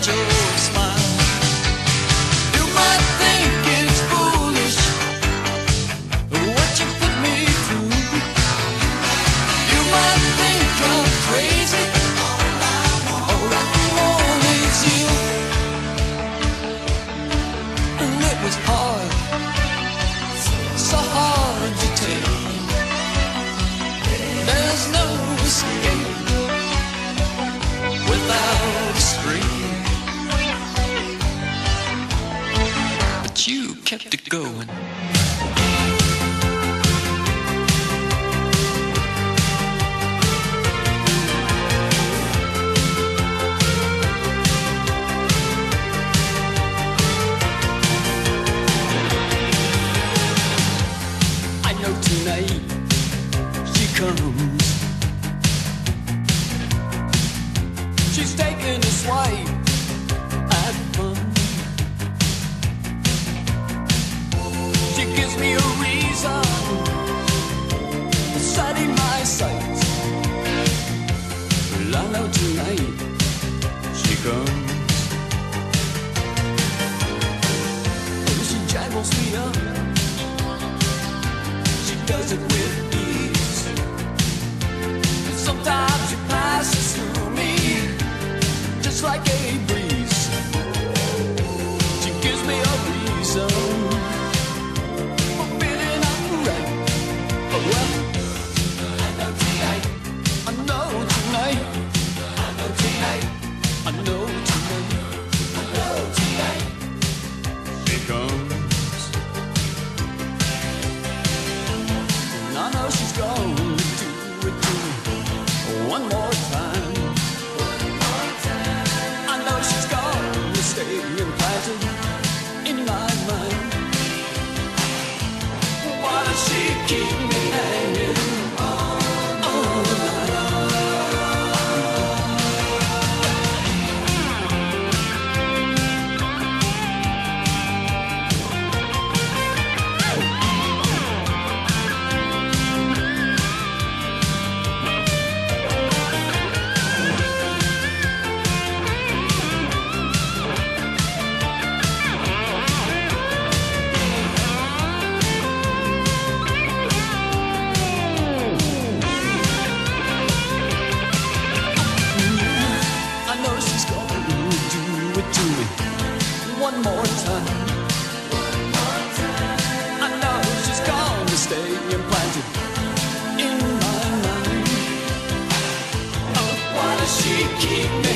your smile. You might think it's foolish what you put me through. You might think I'm crazy. All I want is you. And it was hard, so hard to take. There's no escape without a scream. But you kept it going. I know tonight she comes. She's taking a swipe at fun. She gives me a reason, setting my sights. Well, I know tonight she comes. Oh, she jangles me up. She does it with ease. Sometimes she passes through me just like a breeze. She gives me a reason for feeling alright. Oh well, I know tonight, I know tonight, I know tonight, I know tonight, I know tonight. She comes, and I know she's gonna do it to me one more time. I know she's gonna stay implanted in my mind. Why does she keep me hanging all the night? One more time. I know she's gonna stay implanted in my mind. Oh, why does she keep me